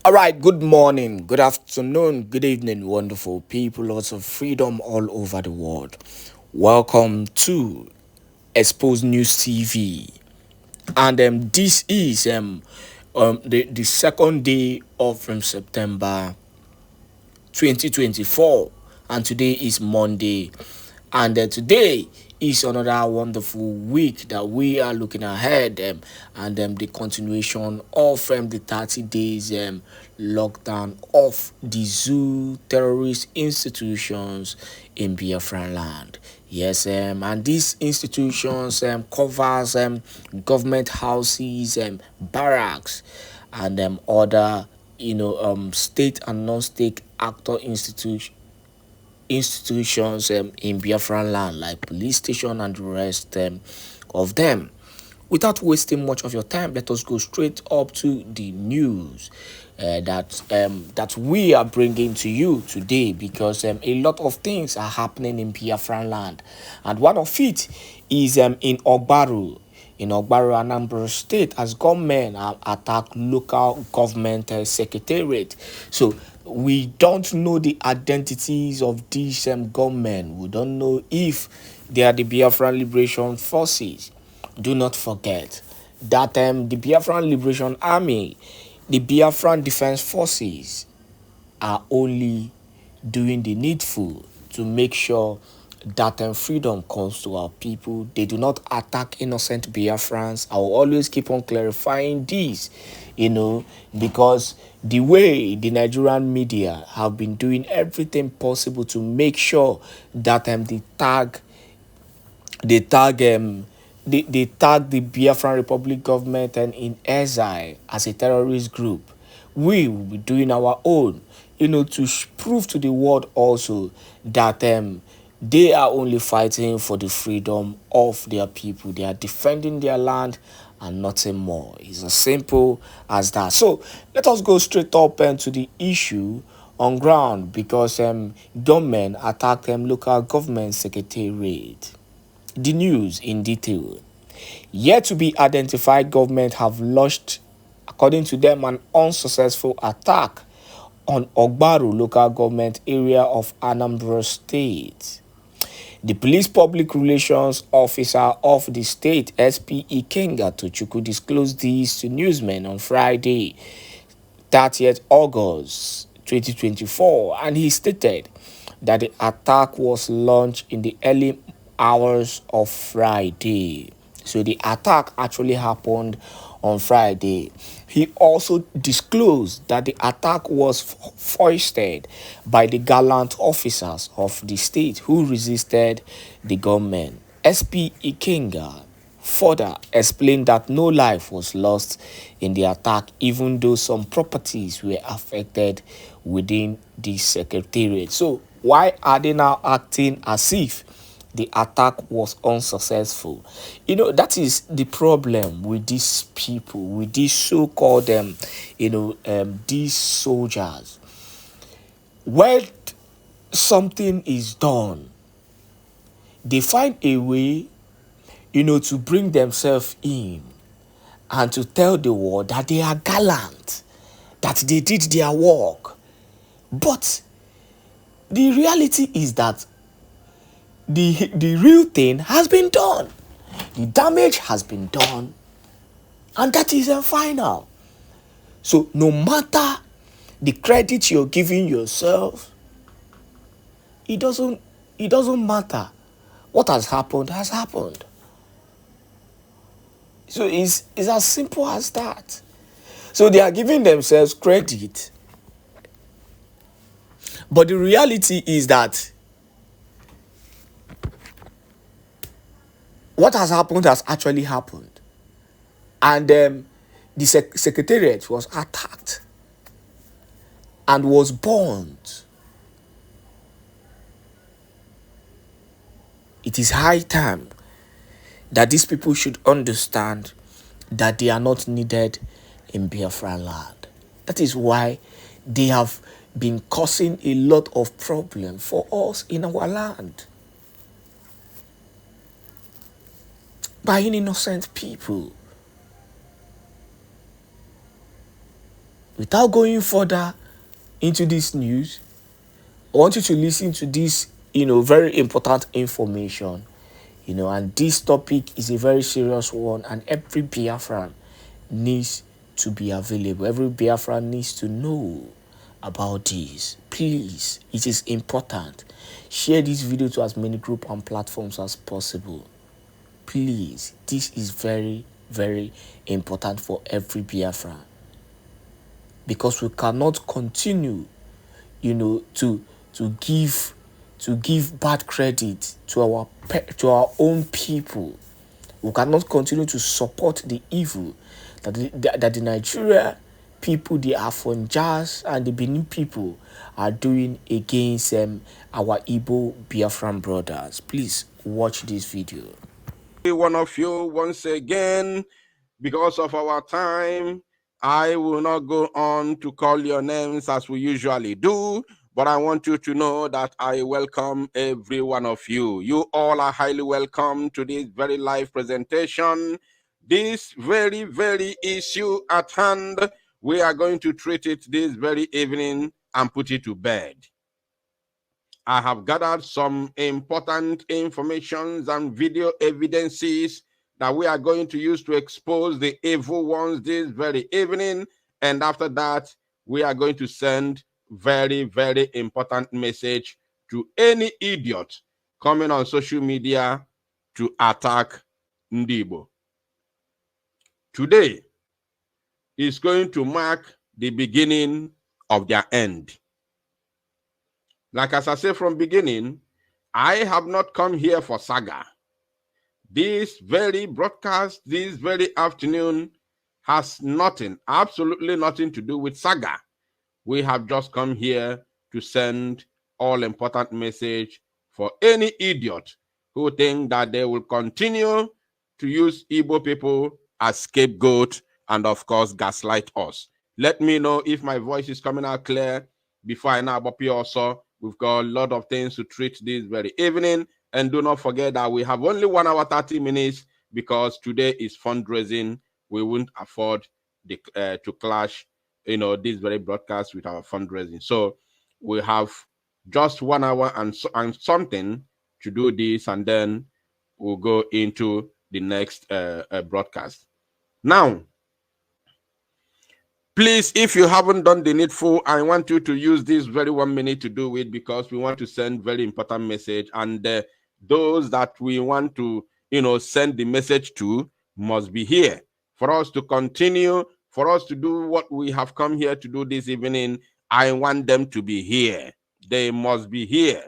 All right, good morning, good afternoon, good evening, wonderful people, lots of freedom all over the world. Welcome to Expose News TV. And this is the second day of September 2024, and today is Monday, and today is another wonderful week that we are looking ahead, and the continuation of the 30 days lockdown of the zoo terrorist institutions in Biafra land. Yes, and these institutions covers government houses, barracks, and other state and non-state actor institutions in Biafran land, like police station and the rest of them. Without wasting much of your time, let us go straight up to the news that we are bringing to you today, because a lot of things are happening in Biafran land, and one of it is in Ogbaru. In Ogbaru, Anambra State, as gunmen attack local government secretariat. So we don't know the identities of these gunmen. We don't know if they are the Biafran Liberation Forces. Do not forget that the Biafran Liberation Army, the Biafran Defense Forces, are only doing the needful to make sure that freedom comes to our people. They do not attack innocent Biafrans. I will always keep on clarifying this, because the way the Nigerian media have been doing everything possible to make sure that they tag the Biafran Republic government and in exile as a terrorist group. We will be doing our own, to prove to the world also that they are only fighting for the freedom of their people. They are defending their land and nothing more. It's as simple as that. So let us go straight up to the issue on ground, because gunmen attacked local government secretariat. The news in detail. Yet to be identified government have launched, according to them, an unsuccessful attack on Ogbaru local government area of Anambra State. The police public relations officer of the state, SP Ikenga Tochukwu, disclosed this to newsmen on Friday, 30th August 2024, and he stated that the attack was launched in the early hours of Friday. So the attack actually happened on Friday. He also disclosed that the attack was foisted by the Gallant officers of the state who resisted the government. SP Ikenga further explained that no life was lost in the attack, even though some properties were affected within the secretariat. So why are they now acting as if the attack was unsuccessful? That is the problem with these people, with these so-called these soldiers. When something is done, they find a way to bring themselves in and to tell the world that they are gallant, that they did their work. But the reality is that the real thing has been done. The damage has been done, and that is final. So no matter the credit you're giving yourself, it doesn't matter. What has happened has happened. So it's as simple as that. So they are giving themselves credit, but the reality is that what has happened has actually happened. And the secretariat was attacked and was burned. It is high time that these people should understand that they are not needed in Biafra land. That is why they have been causing a lot of problem for us in our land by innocent people. Without going further into this news, I want you to listen to this, very important information. And this topic is a very serious one, and every Biafran needs to be available. Every Biafran needs to know about this. Please, it is important. Share this video to as many groups and platforms as possible. Please, this is very, very important for every Biafran, because we cannot continue, to give bad credit to our own people. We cannot continue to support the evil that the Nigeria people, the Afonjas and the Benin people are doing against our Igbo Biafran brothers. Please watch this video. One of you once again, because of our time, I will not go on to call your names as we usually do, but I want you to know that I welcome every one of you. You all are highly welcome to this very live presentation. This very, very issue at hand, we are going to treat it this very evening and put it to bed. I have gathered some important informations and video evidences that we are going to use to expose the evil ones this very evening. And after that, we are going to send very, very important message to any idiot coming on social media to attack Ndibo. Today is going to mark the beginning of their end. Like as I said from beginning, I have not come here for saga. This very broadcast, this very afternoon, has nothing, absolutely nothing to do with saga. We have just come here to send all-important message for any idiot who think that they will continue to use Igbo people as scapegoat and, of course, gaslight us. Let me know if my voice is coming out clear before I now up here also. We've got a lot of things to treat this very evening. And do not forget that we have only 1 hour, 30 minutes because today is fundraising. We won't afford to clash, this very broadcast with our fundraising. So we have just 1 hour and something to do this, and then we'll go into the next broadcast. Now, please, if you haven't done the needful, I want you to use this very 1 minute to do it, because we want to send very important message, and those that we want to, send the message to must be here for us to continue, for us to do what we have come here to do this evening. I want them to be here. They must be here,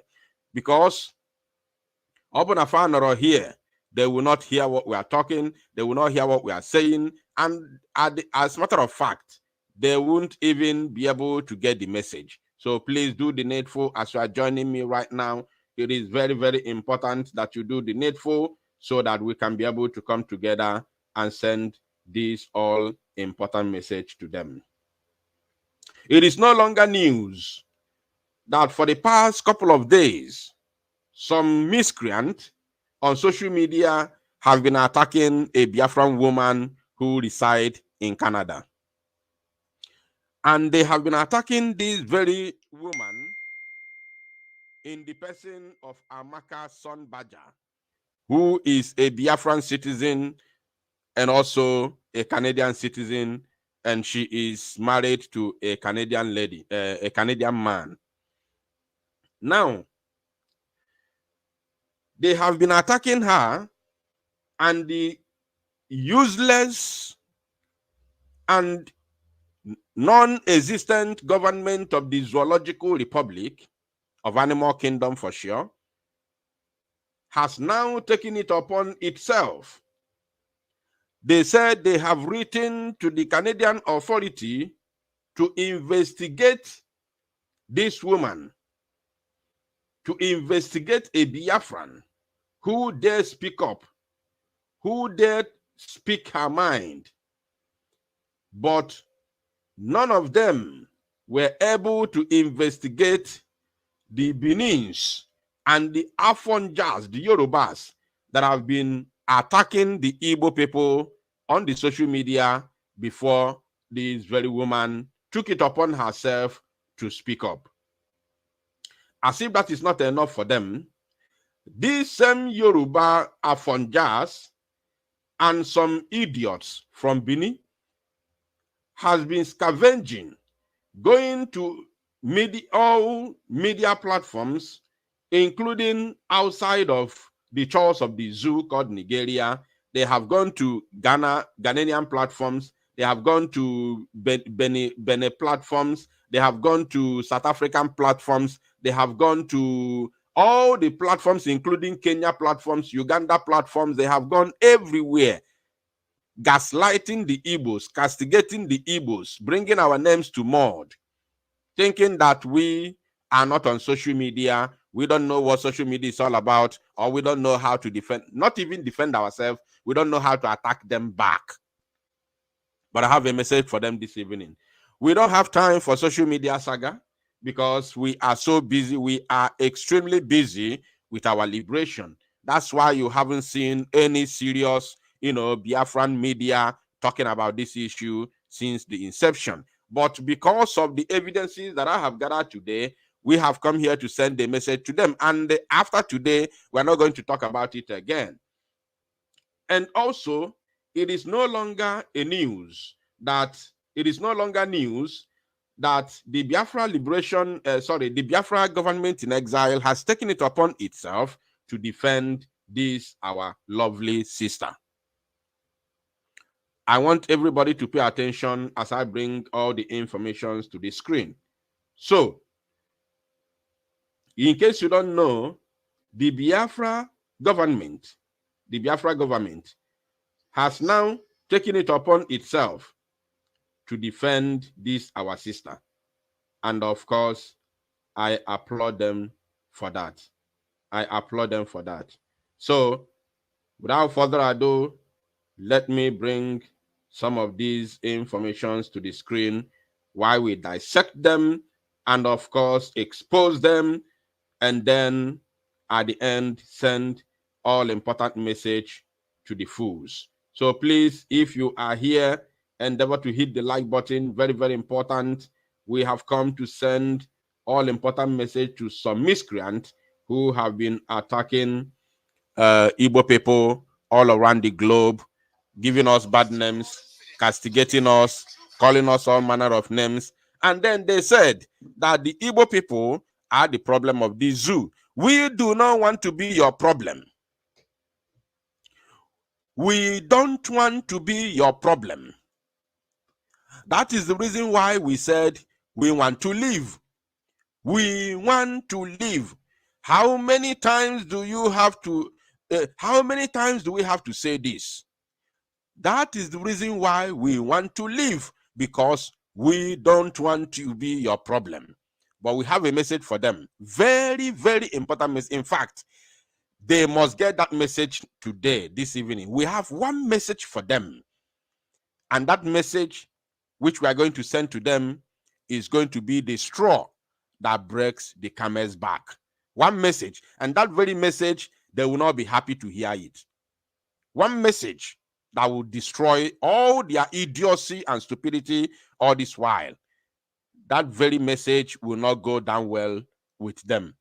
because open a fan or here, they will not hear what we are talking. They will not hear what we are saying, and as a matter of fact, they won't even be able to get the message. So please do the needful as you are joining me right now. It is very, very important that you do the needful so that we can be able to come together and send this all important message to them. It is no longer news that for the past couple of days, some miscreant on social media have been attacking a Biafran woman who resides in Canada. And they have been attacking this very woman in the person of Amaka son Badger, who is a Biafran citizen and also a Canadian citizen, and she is married to a Canadian lady, a Canadian man. Now, they have been attacking her, and the useless and non-existent government of the Zoological Republic of Animal Kingdom, for sure, has now taken it upon itself. They said they have written to the Canadian authority to investigate this woman, to investigate a Biafran who dare speak up, who dare speak her mind. But none of them were able to investigate the Benins and the Afonjas, the Yorubas, that have been attacking the Igbo people on the social media before this very woman took it upon herself to speak up. As if that is not enough for them, these same Yoruba Afonjas and some idiots from Benin has been scavenging, going to all media platforms, including outside of the shores of the zoo called Nigeria. They have gone to Ghanaian platforms. They have gone to Benin platforms. They have gone to South African platforms. They have gone to all the platforms, including Kenya platforms, Uganda platforms. They have gone everywhere, gaslighting the Igbos, castigating the Igbos, bringing our names to mud, thinking that we are not on social media, we don't know what social media is all about, or we don't know how to defend, not even defend ourselves, we don't know how to attack them back. But I have a message for them this evening. We don't have time for social media saga because we are so busy. We are extremely busy with our liberation. That's why you haven't seen any serious, Biafran media talking about this issue since the inception. But because of the evidences that I have gathered today, we have come here to send a message to them. And after today, we're not going to talk about it again. And also, it is no longer news that the Biafra the Biafra government in exile has taken it upon itself to defend this, our lovely sister. I want everybody to pay attention as I bring all the information to the screen. So, in case you don't know, the Biafra government has now taken it upon itself to defend this, our sister. And of course, I applaud them for that. So, without further ado, let me bring some of these informations to the screen while we dissect them and, of course, expose them, and then at the end, send all important message to the fools. So please, if you are here, endeavor to hit the like button. Very, very important. We have come to send all important message to some miscreants who have been attacking Igbo people all around the globe, giving us bad names, castigating us, calling us all manner of names. And then they said that the Igbo people are the problem of the zoo. We do not want to be your problem. We don't want to be your problem. That is the reason why we said we want to live. We want to live. How many times do you have to, how many times do we have to say this? That is the reason why we want to live, because we don't want to be your problem. But we have a message for them. Very, very important message. In fact, they must get that message today, this evening. We have one message for them. And that message, which we are going to send to them, is going to be the straw that breaks the camel's back. One message. And that very message, they will not be happy to hear it. One message that will destroy all their idiocy and stupidity all this while. That very message will not go down well with them.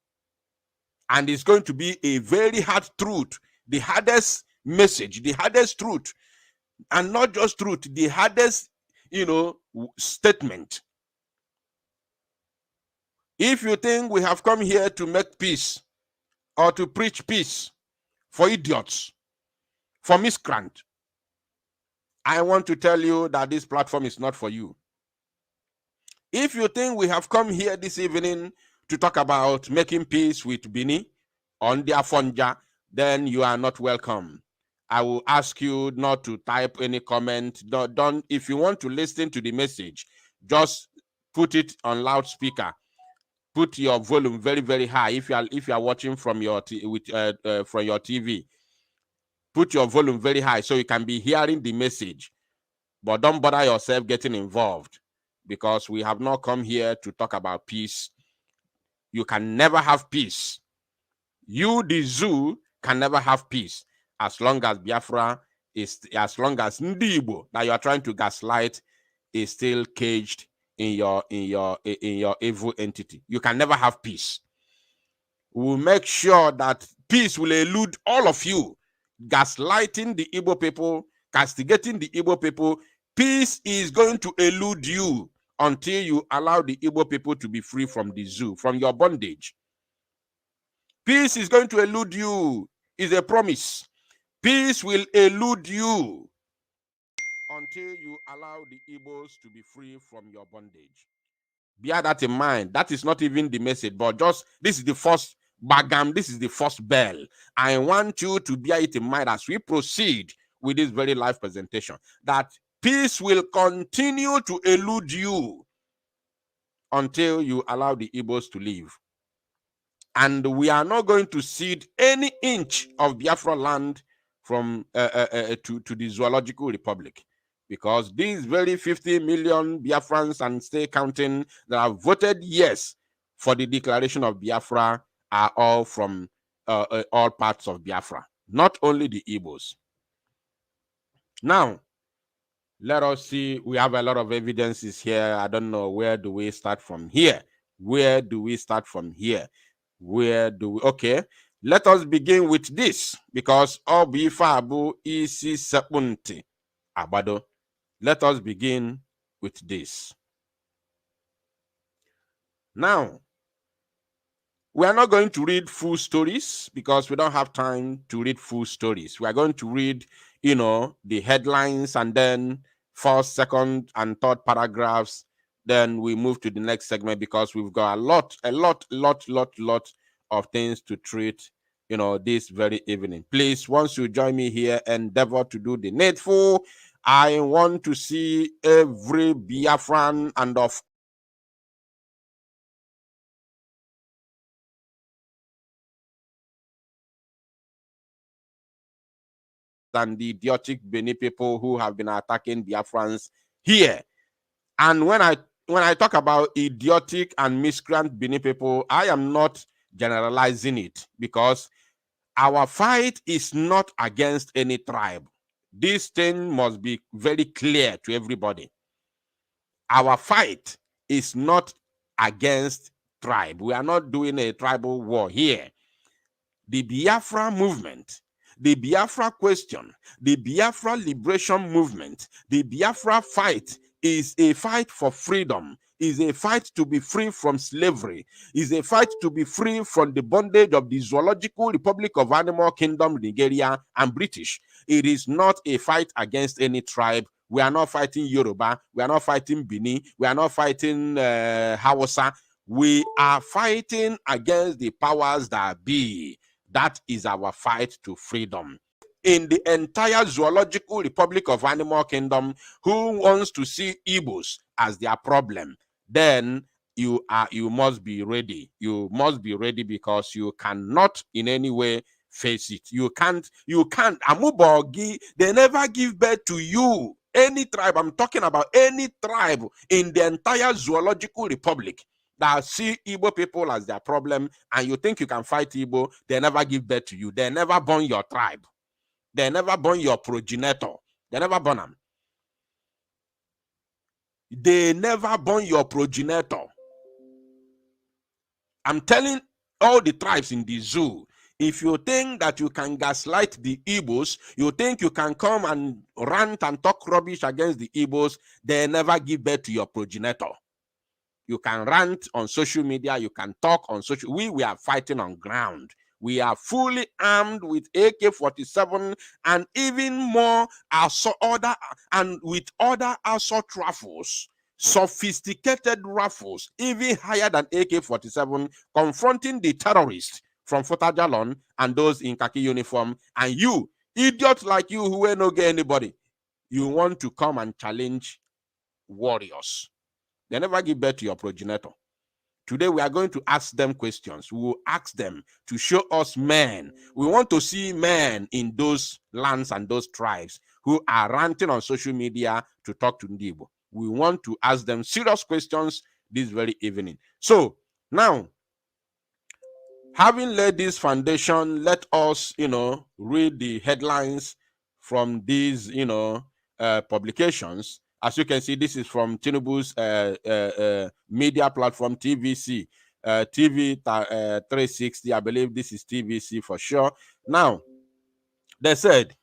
And it's going to be a very hard truth, the hardest message, the hardest truth, and not just truth, the hardest, statement. If you think we have come here to make peace or to preach peace for idiots, for miscreants, I want to tell you that this platform is not for you. If you think we have come here this evening to talk about making peace with Bini on their Fonja, then you are not welcome. I will ask you not to type any comment. Don't. If you want to listen to the message, just put it on loudspeaker. Put your volume very, very high. If you are watching from your from your TV, put your volume very high so you can be hearing the message. But don't bother yourself getting involved, because we have not come here to talk about peace. You can never have peace. You, the zoo, can never have peace as long as Biafra is, as long as Ndi Igbo that you are trying to gaslight is still caged in your evil entity. You can never have peace. We will make sure that peace will elude all of you, gaslighting the Igbo people, castigating the Igbo people. Peace is going to elude you until you allow the Igbo people to be free from the zoo, from your bondage. Peace is going to elude you, is a promise. Peace will elude you until you allow the Igbos to be free from your bondage. Bear that in mind. That is not even the message, but just this is the first bagam, this is the first bell. I want you to bear it in mind as we proceed with this very live presentation, that peace will continue to elude you until you allow the Igbos to leave. And we are not going to cede any inch of Biafra land from to the Zoological Republic, because these very 50 million Biafrans and stay counting that have voted yes for the declaration of Biafra are all from all parts of Biafra, not only the Igbos. Now, let us see. We have a lot of evidences here. I don't know, where do we start from here? Where do we start from here? Where do we? Okay, let us begin with this, because Obifabu isi sepunti abado. Let us begin with this. Now, we are not going to read full stories because we don't have time to read full stories. We are going to read, the headlines, and then first, second, and third paragraphs. Then we move to the next segment, because we've got a lot of things to treat, this very evening. Please, once you join me here, endeavor to do the needful. I want to see every Biafran and of and the idiotic Beni people who have been attacking Biafrans here. And when I talk about idiotic and miscreant Beni people, I am not generalizing it, because our fight is not against any tribe. This thing must be very clear to everybody. Our fight is not against tribe. We are not doing a tribal war here. The Biafra movement, the Biafra question, the Biafra liberation movement, the Biafra fight is a fight for freedom, is a fight to be free from slavery, is a fight to be free from the bondage of the Zoological Republic of Animal Kingdom, Nigeria, and British. It is not a fight against any tribe. We are not fighting Yoruba. We are not fighting Bini. We are not fighting Hausa. We are fighting against the powers that be. That is our fight to freedom. In the entire Zoological Republic of Animal Kingdom, who wants to see Igbos as their problem, then you must be ready. You must be ready, because you cannot in any way face it. You can't. Amubogi, they never give birth to you. Any tribe, I'm talking about any tribe in the entire Zoological Republic that see Igbo people as their problem, and you think you can fight Igbo, they never give birth to you. They never born your tribe. They never born your progenitor. They never born them. They never born your progenitor. I'm telling all the tribes in the zoo, if you think that you can gaslight the Igbos, you think you can come and rant and talk rubbish against the Igbos, they never give birth to your progenitor. You can rant on social media, you can talk on social. We are fighting on ground. We are fully armed with AK-47 and even more with other assault rifles, sophisticated rifles, even higher than AK-47, confronting the terrorists from Fota and those in khaki uniform. And you, idiots like you who ain't no get anybody, you want to come and challenge warriors. They never give birth to your progenitor. Today, we are going to ask them questions. We will ask them to show us men. We want to see men in those lands and those tribes who are ranting on social media to talk to Igbo. We want to ask them serious questions this very evening. So, now, having laid this foundation, let us, read the headlines from these, publications. As you can see, this is from Tinubu's media platform, TVC. TV 360, I believe this is TVC for sure. Now, they said,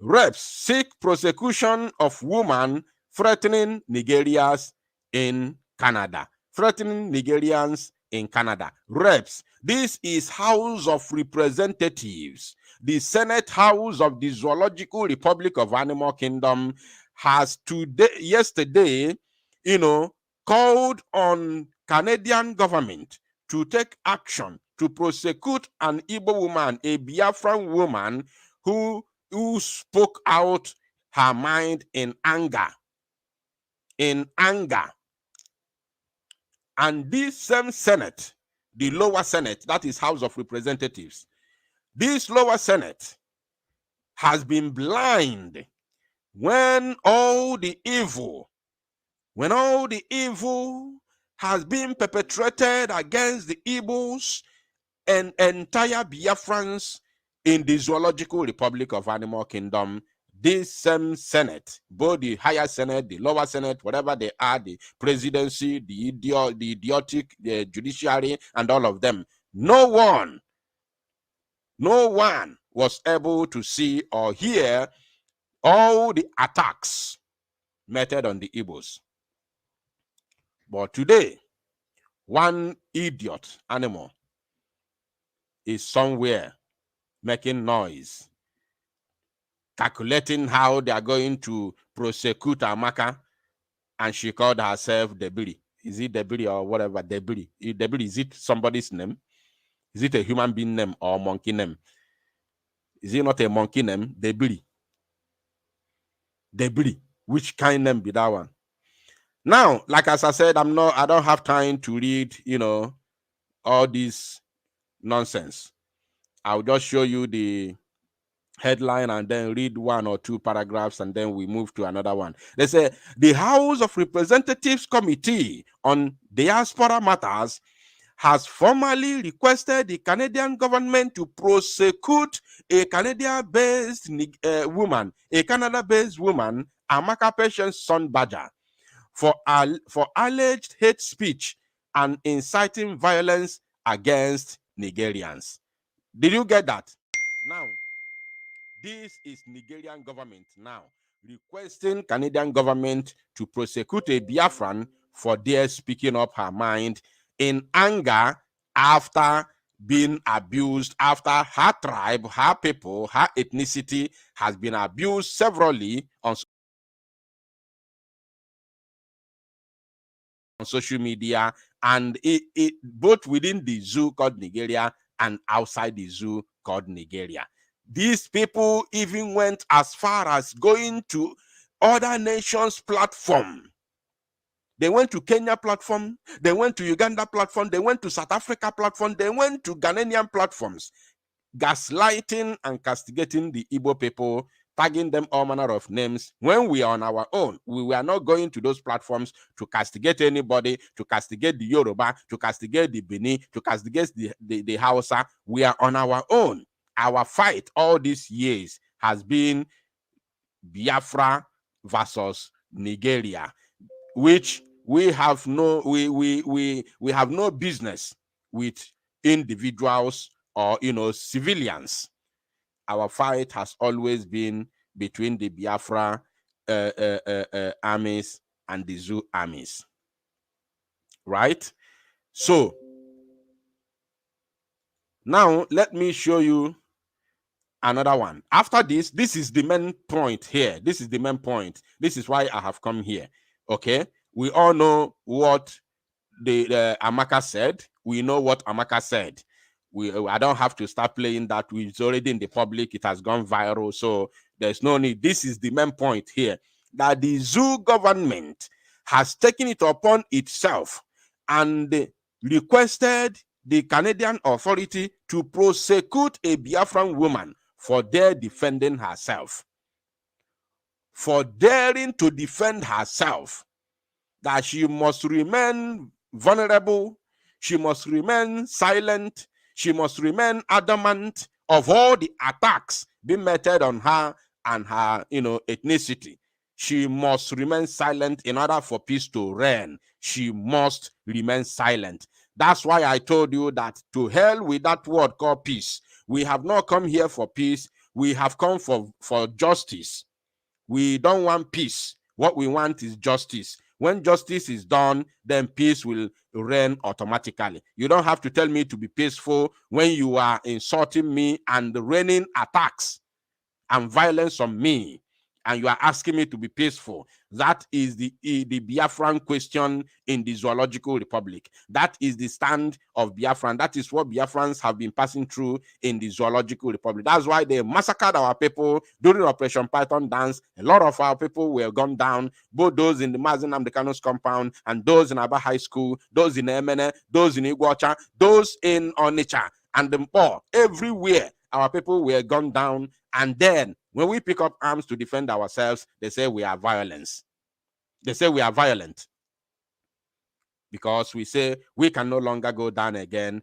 reps seek prosecution of woman threatening Nigerians in Canada. Threatening Nigerians in Canada. Reps. This is House of Representatives. The Senate House of the Zoological Republic of Animal Kingdom has yesterday, called on Canadian government to take action to prosecute an Igbo woman, a Biafran woman who spoke out her mind in anger. And this same Senate, the lower Senate, that is House of Representatives, this lower Senate has been blind when all the evil has been perpetrated against the Igbos and entire Biafrans in the Zoological Republic of Animal Kingdom. This same Senate, both the higher Senate, the lower Senate, whatever they are, the presidency, the idiotic, the judiciary, and all of them, no one was able to see or hear all the attacks meted on the Igbos. But today, one idiot animal is somewhere making noise, calculating how they are going to prosecute Amaka, and she called herself Dabiri. Is it Dabiri or whatever? Dabiri. Dabiri, is it somebody's name? Is it a human being name or monkey name? Is it not a monkey name? Dabiri. Dabiri. Which kind name be that one? Now, like as I said, I don't have time to read, all this nonsense. I'll just show you the headline and then read one or two paragraphs, and then we move to another one. They say the House of Representatives Committee on Diaspora Matters has formally requested the Canadian government to prosecute a Canada-based woman, Amaka Patience Son Badger, for alleged hate speech and inciting violence against Nigerians. Did you get that? Now, this is Nigerian government now requesting Canadian government to prosecute a Biafran for their speaking up her mind in anger after being abused, after her tribe, her people, her ethnicity has been abused severally on social media, and it both within the zoo called Nigeria and outside the zoo called Nigeria. These people even went as far as going to other nations' platform. They went to Kenya platform, they went to Uganda platform, they went to South Africa platform, they went to Ghanaian platforms, gaslighting and castigating the Igbo people, tagging them all manner of names. When we are on our own, we were not going to those platforms to castigate anybody, to castigate the Yoruba, to castigate the Bini, to castigate the Hausa. We are on our own. Our fight all these years has been Biafra versus Nigeria, which we have no business with individuals or civilians. Our fight has always been between the Biafra armies and the Zoo armies, right? So now let me show you another one. After this is the main point here. This is the main point. This is why I have come here. Okay, we all know what the Amaka said. We know what Amaka said. I don't have to start playing that. It's already in the public. It has gone viral, so there's no need. This is the main point here, that the zoo government has taken it upon itself and requested the Canadian authority to prosecute a Biafran woman for defending herself, for daring to defend herself, that she must remain vulnerable, she must remain silent, she must remain adamant of all the attacks being meted on her and her ethnicity. She must remain silent in order for peace to reign. She must remain silent. That's why I told you that to hell with that word called peace. We have not come here for peace. We have come for justice. We don't want peace. What we want is justice. When justice is done, then peace will reign automatically. You don't have to tell me to be peaceful when you are insulting me and raining attacks and violence on me, and you are asking me to be peaceful. That is the Biafran question in the Zoological Republic. That is the stand of Biafran. That is what Biafrans have been passing through in the Zoological Republic. That's why they massacred our people during Operation Python Dance. A lot of our people were gunned down, both those in the Mazen Amdekanos compound and those in Aba High School, those in Emene, those in Iguacha, those in Onitsha, and the poor. Everywhere, our people were gunned down. And then when we pick up arms to defend ourselves, they say we are violence. They say we are violent because we say we can no longer go down again,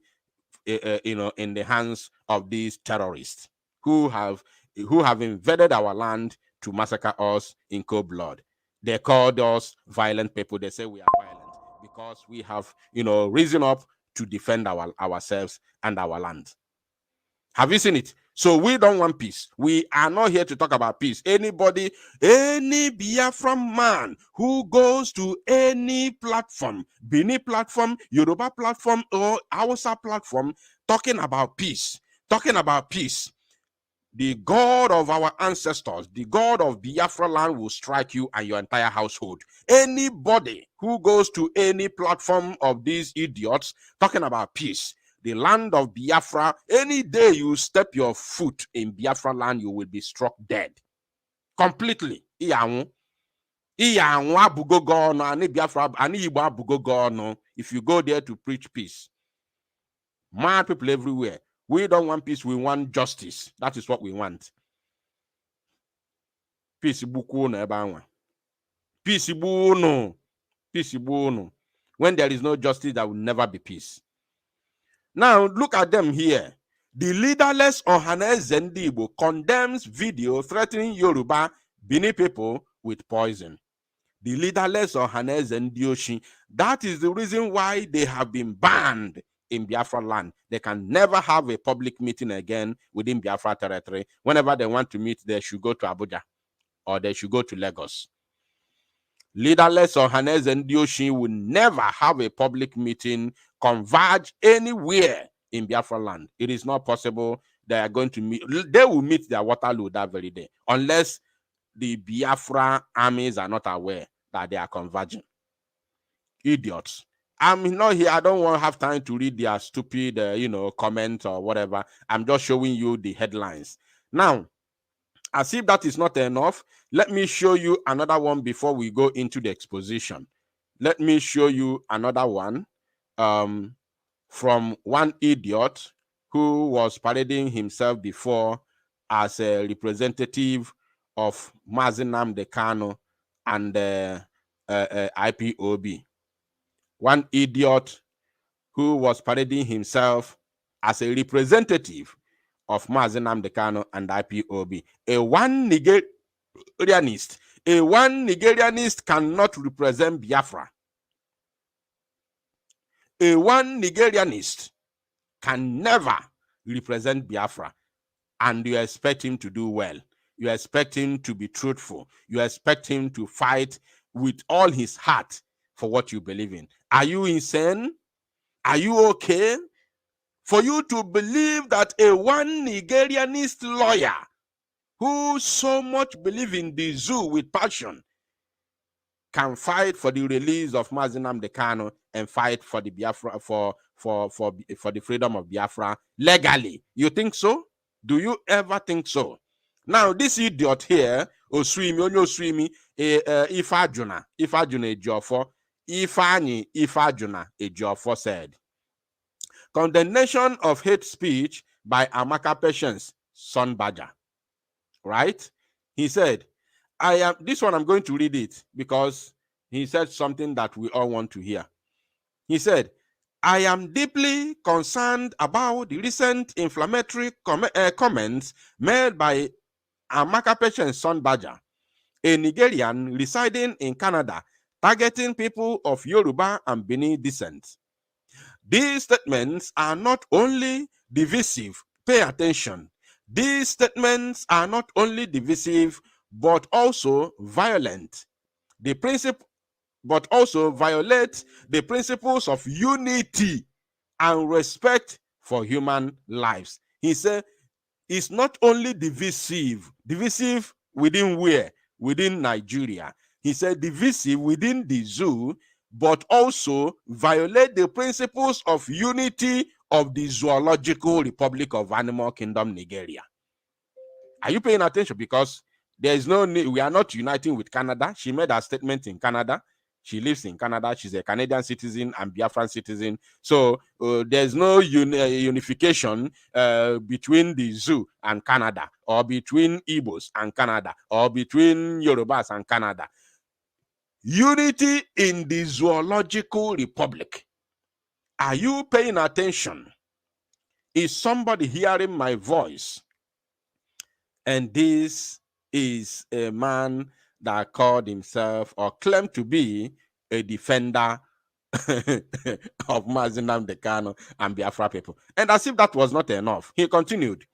in the hands of these terrorists who have invaded our land to massacre us in cold blood. They called us violent people. They say we are violent because we have, risen up to defend ourselves and our land. Have you seen it? So we don't want peace. We are not here to talk about peace. Any Biafran man who goes to any platform, Bini platform, Yoruba platform, or Hausa platform, talking about peace, the God of our ancestors, the God of Biafra land will strike you and your entire household. Anybody who goes to any platform of these idiots talking about peace, the land of Biafra, any day you step your foot in Biafra land, you will be struck dead. Completely. If you go there to preach peace. Mad people everywhere. We don't want peace, we want justice. That is what we want. Peace bukuno. Peace buno. Peace buno. When there is no justice, there will never be peace. Now, look at them here. The leaderless Ohanaeze Ndigbo condemns video threatening Yoruba Bini people with poison. The leaderless Ohanaeze Ndigbo. That is the reason why they have been banned in Biafra land. They can never have a public meeting again within Biafra territory. Whenever they want to meet, they should go to Abuja or they should go to Lagos. Leaderless Ohanaeze Ndigbo will never have a public meeting converge anywhere in Biafra land. It is not possible. They are going to meet. They will meet their Waterloo that very day, unless the Biafra armies are not aware that they are converging. Idiots. I'm not here. I don't want to have time to read their stupid, comment or whatever. I'm just showing you the headlines. Now, as if that is not enough, let me show you another one before we go into the exposition. Let me show you another one from one idiot who was parading himself before as a representative of Mazi Nnamdi Kanu and IPOB. One idiot who was parading himself as a representative of Mazi Nnamdi Kanu and IPOB. A one Nigerianist cannot represent Biafra. A one Nigerianist can never represent Biafra, and you expect him to do well. You expect him to be truthful. You expect him to fight with all his heart for what you believe in. Are you insane? Are you okay? For you to believe that a one Nigerianist lawyer who so much believes in the zoo with passion can fight for the release of Mazi Nnamdi Kanu and fight for the Biafra for the freedom of Biafra legally. You think so? Do you ever think so? Now, this idiot here, Ifajuna Ejiofor, Ifajuna Ejiofor said, condemnation of hate speech by Amaka Patience, Son Badger. Right? He said, this one I'm going to read it because he said something that we all want to hear. He said, I am deeply concerned about the recent inflammatory comments made by Amaka Patience, Son Badger, a Nigerian residing in Canada, targeting people of Yoruba and Benin descent. These statements are not only divisive, pay attention. These statements are not only divisive, but also violent. But also violate the principles of unity and respect for human lives. He said it's not only divisive within where? Within Nigeria. He said divisive within the zoo, but also violate the principles of unity of the Zoological Republic of Animal Kingdom, Nigeria. Are you paying attention? Because there is no need, we are not uniting with Canada. She made a statement in Canada. She lives in Canada. She's a Canadian citizen and Biafran citizen. So there's no unification between the zoo and Canada, or between Igbos and Canada, or between Yorubas and Canada. Unity in the Zoological Republic. Are you paying attention? Is somebody hearing my voice? And this is a man that called himself or claimed to be a defender of Mazinam Dekano and Biafra people. And as if that was not enough, he continued,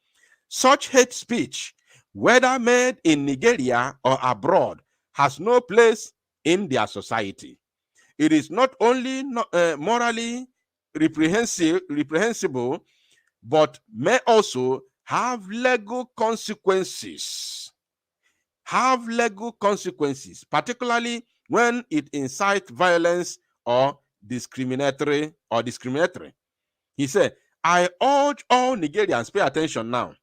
such hate speech, whether made in Nigeria or abroad, has no place in their society. It is not only morally reprehensible, but may also have legal consequences. Have legal consequences, particularly when it incites violence or discriminatory. He said, I urge all Nigerians, pay attention now.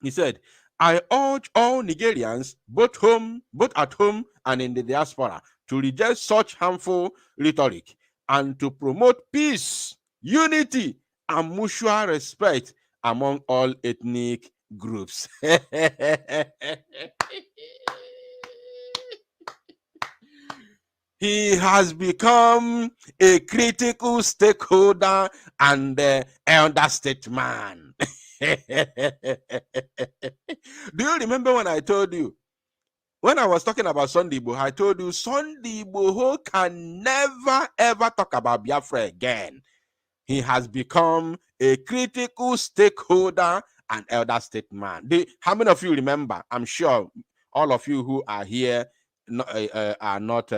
He said, I urge all Nigerians, both at home and in the diaspora, to reject such harmful rhetoric and to promote peace, unity, and mutual respect among all ethnic groups. He has become a critical stakeholder and elder statesman. Do you remember when I told you, when I was talking about Sunday Igbo, I told you Sunday Igbo can never ever talk about Biafra again. He has become a critical stakeholder and elder statesman. How many of you remember? I'm sure all of you who are here are not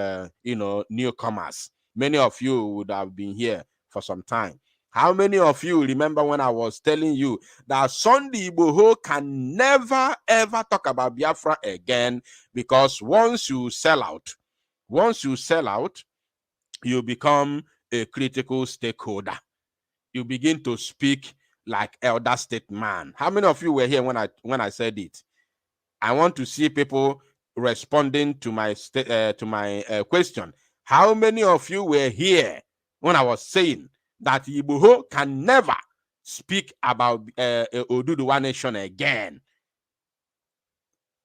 newcomers. Many of you would have been here for some time. How many of you remember when I was telling you that Sunday Igbo can never ever talk about Biafra again, because once you sell out, you become a critical stakeholder. You begin to speak like elder statesman. How many of you were here when I said it? I want to see people responding to my question. How many of you were here when I was saying that Igbo can never speak about Oduduwa Nation again,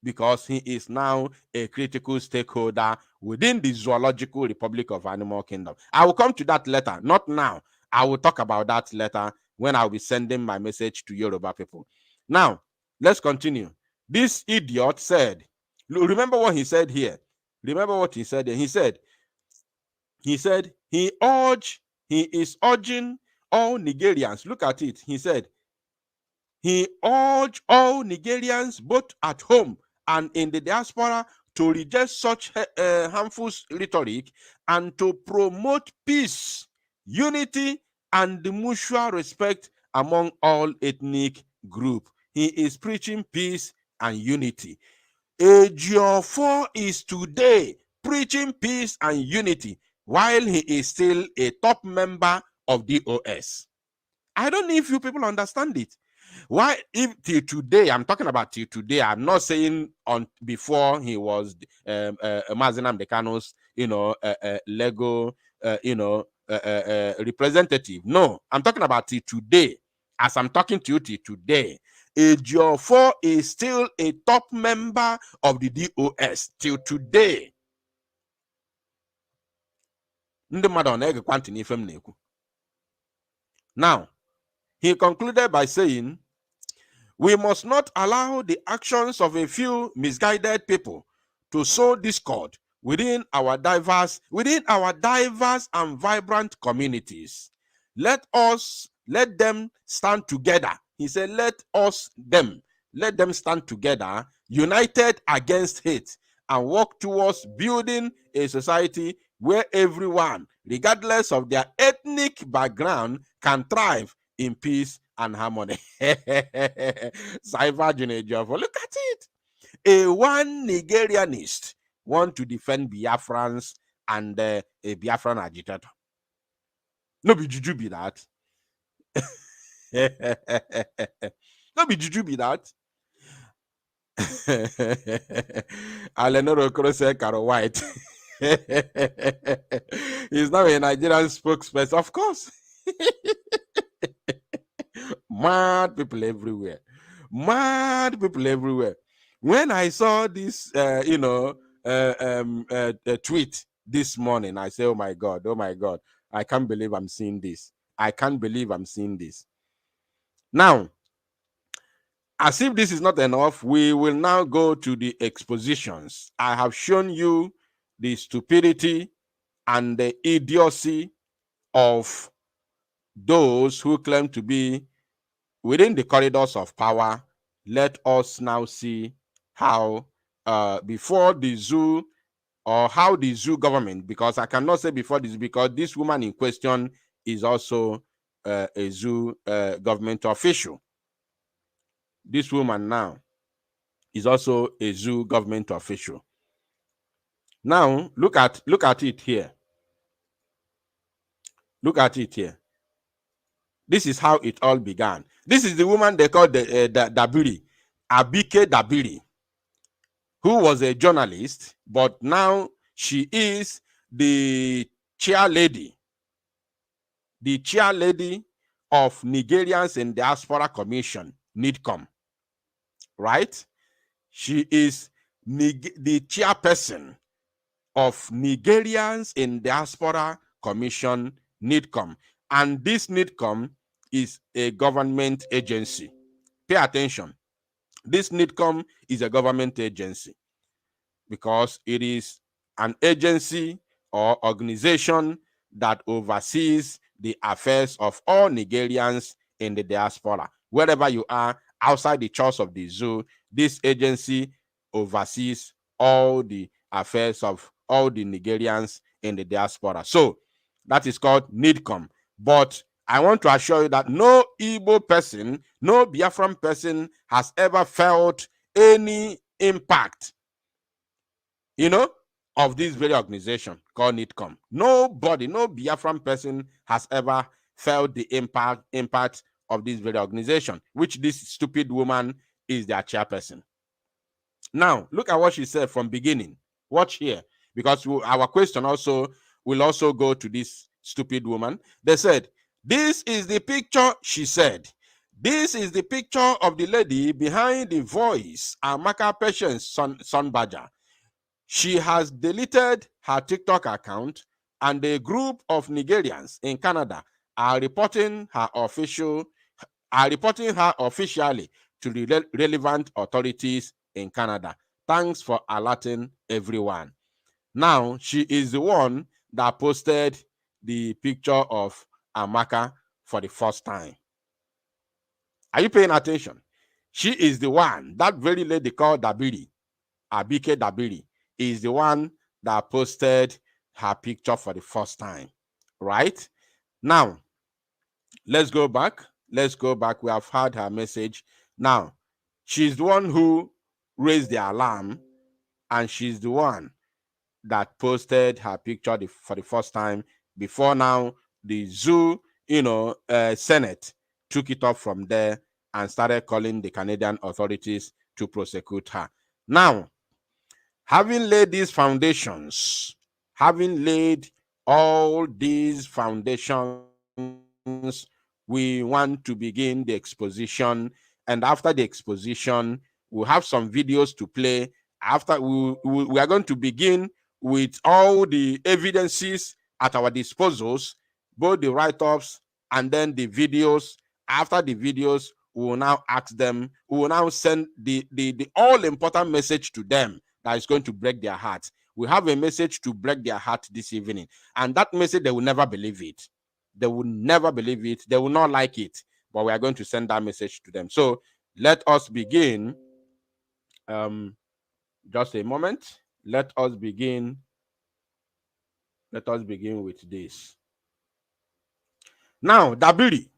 because he is now a critical stakeholder within the Zoological Republic of Animal Kingdom? I will come to that later, not now. I will talk about that later when I'll be sending my message to Yoruba people. Now, let's continue. This idiot said, remember what he said here. Remember what he said here. He said he is urging all Nigerians. Look at it. He said, he urged all Nigerians, both at home and in the diaspora, to reject such harmful rhetoric and to promote peace, unity, and mutual respect among all ethnic groups. He is preaching peace and unity. Ejiofor is today preaching peace and unity while he is still a top member of DOS. I don't know if you people understand it. Why, if till today, I'm talking about till today, I'm not saying on before he was Mazinam Dekano's, Lego, representative. No, I'm talking about till today. As I'm talking to you till today, Ejiofor is still a top member of the DOS till today. Now, he concluded by saying, we must not allow the actions of a few misguided people to sow discord within our diverse and vibrant communities. Let them stand together. He said, let them stand together, united against hate, and work towards building a society where everyone, regardless of their ethnic background, can thrive in peace and harmony. Cyber Junejov, look at it. A one Nigerianist want to defend Biafrans and a Biafran agitator. No be juju be that. No be juju be that. Alenoro Krose Caro White. He's now a Nigerian spokesperson, of course. Mad people everywhere. Mad people everywhere. When I saw this, tweet this morning, I say, oh my God, I can't believe I'm seeing this. Now, as if this is not enough, we will now go to the expositions. I have shown you the stupidity and the idiocy of those who claim to be within the corridors of power. Let us now see how before the zoo, or how the zoo government, because I cannot say before this, because this woman in question is also a zoo government official. This woman now is also a zoo government official. Now look at it here. Look at it here. This is how it all began. This is the woman they call the Dabiri, Abike Dabiri, who was a journalist, but now she is the chair lady of Nigerians in Diaspora Commission, NIDCOM, right? She is the chairperson of Nigerians in Diaspora Commission, NIDCOM. And this NIDCOM is a government agency. Pay attention. This NIDCOM is a government agency because it is an agency or organization that oversees the affairs of all Nigerians in the diaspora. Wherever you are, outside the church of the zoo, this agency oversees all the affairs of all the Nigerians in the diaspora. So that is called NIDCOM. But I want to assure you that no Igbo person, no Biafran person has ever felt any impact, of this very organization called NIDCOM. Nobody, no Biafran person has ever felt the impact of this very organization, which this stupid woman is their chairperson. Now, look at what she said from beginning. Watch here, because our question will also go to this stupid woman. They said, this is the picture, she said. This is the picture of the lady behind the voice, Amaka Patience Son Badger. She has deleted her TikTok account, and a group of Nigerians in Canada are reporting her officially to the relevant authorities in Canada. Thanks for alerting everyone. Now, she is the one that posted the picture of Amaka for the first time. Are you paying attention? She is the one, that very lady called Dabiri, Abike Dabiri, is the one that posted her picture for the first time, right? Now, let's go back. We have heard her message. Now, she's the one who raised the alarm, and she's the one that posted her picture for the first time. Before now, the zoo, Senate took it up from there and started calling the Canadian authorities to prosecute her. Now, having laid all these foundations, we want to begin the exposition. And after the exposition, we'll have some videos to play. After we are going to begin with all the evidences at our disposals, both the write-ups and then the videos. After the videos, we will now ask them, we will now send the all-important message to them that is going to break their hearts. We have a message to break their heart this evening. And that message, they will never believe it. They will never believe it. They will not like it. But we are going to send that message to them. So let us begin. Just a moment. Let us begin. Let us begin with this. Now, Dabiri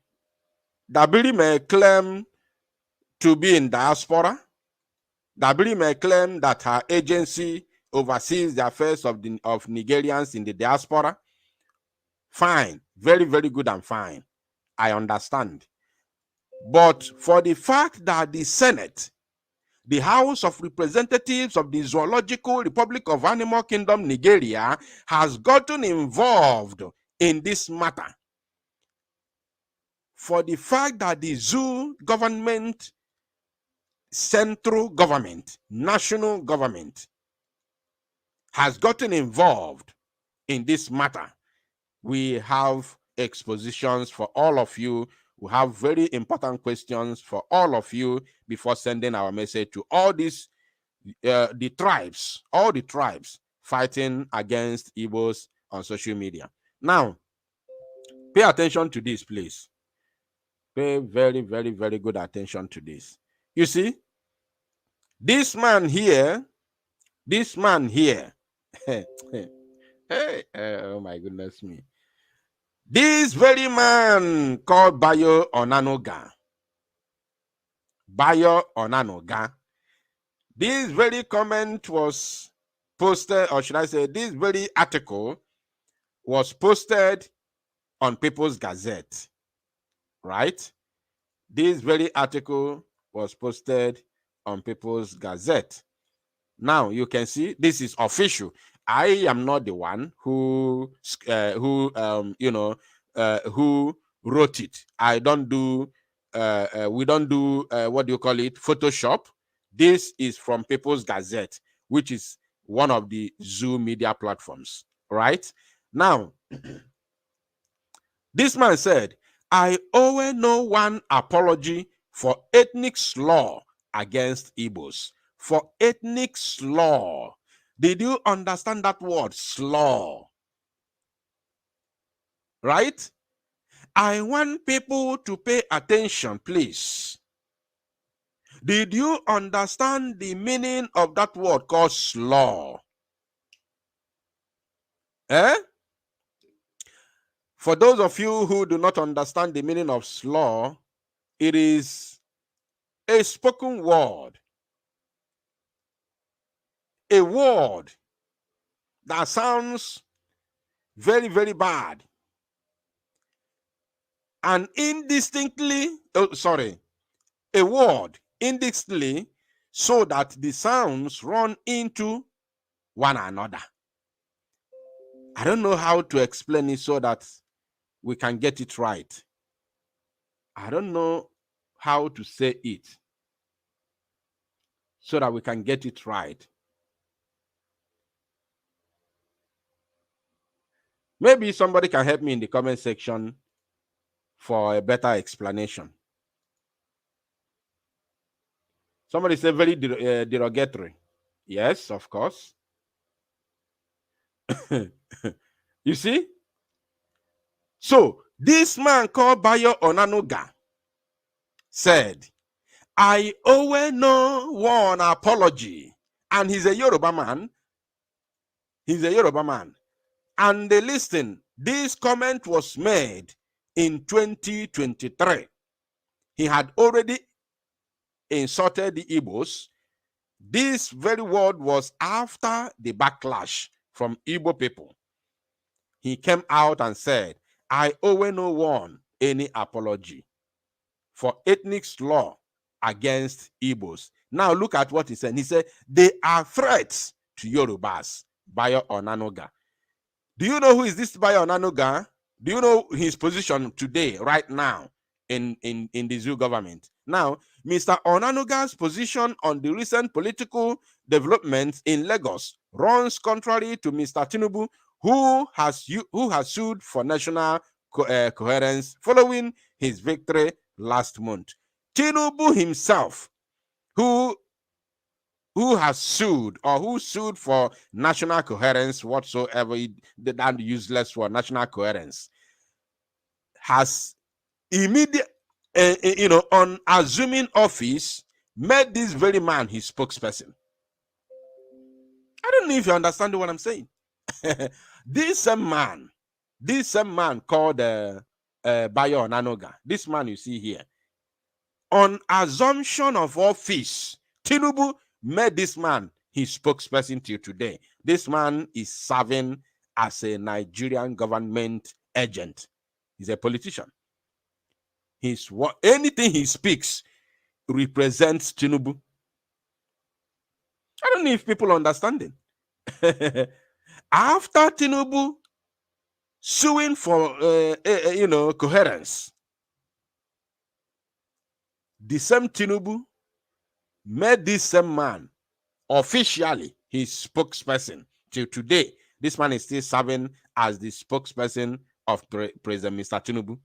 may claim to be in diaspora. Dabiri may claim that her agency oversees the affairs of Nigerians in the diaspora. Fine. Very, very good and fine. I understand. But for the fact that the Senate, the House of Representatives of the Zoological Republic of Animal Kingdom, Nigeria, has gotten involved in this matter, for the fact that the zoo government, central government, national government has gotten involved in this matter, we have expositions for all of you. We have very important questions for all of you before sending our message to all these, all the tribes fighting against Igbos on social media. Now, pay attention to this, please. Pay very, very, very good attention to this. You see, this man here, hey, oh my goodness me. This very man called Bayo Onanoga. This very comment was posted, or should I say, this very article was posted on People's Gazette, right? This very article was posted on People's Gazette. Now you can see this is official. I am not the one who wrote it. I don't do. We don't do what do you call it? Photoshop. This is from People's Gazette, which is one of the Zoo media platforms. Right now, this man said, "I owe no one apology for ethnic slur against Igbos." For ethnic slur. Did you understand that word, slur? Right? I want people to pay attention, please. Did you understand the meaning of that word called slur? For those of you who do not understand the meaning of slur, it is a spoken word. A word that sounds very, very bad. And indistinctly, a word indistinctly, so that the sounds run into one another. I don't know how to explain it so that we can get it right. I don't know how to say it so that we can get it right. Maybe somebody can help me in the comment section for a better explanation. Somebody said very derogatory. Yes, of course. You see? So, this man called Bayo Onanoga said, I owe no one apology. And he's a Yoruba man. And they listen, this comment was made in 2023. He had already insulted the Igbos. This very word was after the backlash from Igbo people. He came out and said, I owe no one any apology for ethnic slur against Igbos. Now look at what he said. He said, they are threats to Yorubas. Bayo Onanoga. Do you know who is this Bayo Onanoga? Do you know his position today, right now, in the Zoo government? Now, Mr. Onanoga's position on the recent political developments in Lagos runs contrary to Mr. Tinubu, who has sued for national coherence following his victory last month. Tinubu himself, who who has sued or who sued for national coherence whatsoever, that useless for national coherence, has immediate, on assuming office, made this very man his spokesperson. I don't know if you understand what I'm saying. This same man called Bayo Nanoga, this man you see here, on assumption of office, Tinubu made this man his spokesperson till today. This man is serving as a Nigerian government agent. He's a politician. Anything he speaks represents Tinubu. I don't know if people understand it. After Tinubu suing for coherence, the same Tinubu made this same man officially his spokesperson till today. This man is still serving as the spokesperson of President Mr. Tinubu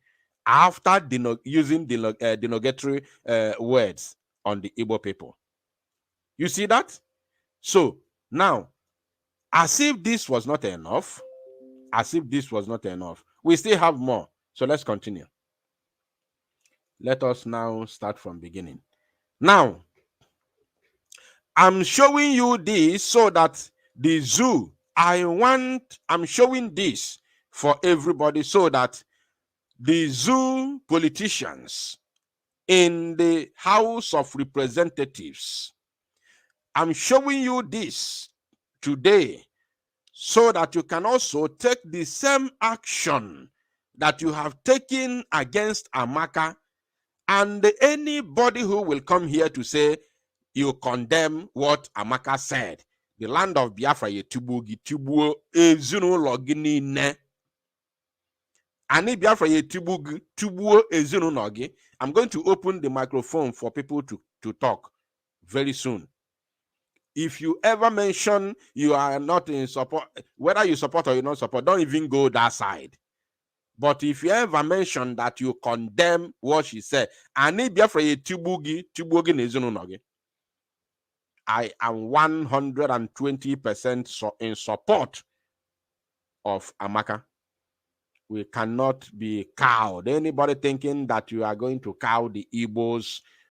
after using derogatory words on the Igbo people. You see that? So now, as if this was not enough, we still have more. So let's continue. Let us now start from beginning. Now, I'm showing you this so that the zoo, I'm showing this for everybody so that the zoo politicians in the House of Representatives, I'm showing you this today so that you can also take the same action that you have taken against Amaka, and anybody who will come here to say you condemn what Amaka said. The land of Biafra tubuo ezinụlọ gị niile. Ani Biafra tubuo ezinụlọ gị. I'm going to open the microphone for people to talk very soon. If you ever mention you are not in support, whether you support or you don't support, don't even go that side. But if you ever mention that you condemn what she said, Ani Biafra tubuo gị n'ezinụlọ gị, I am 120% in support of Amaka. We cannot be cowed. Anybody thinking that you are going to cow the Igbos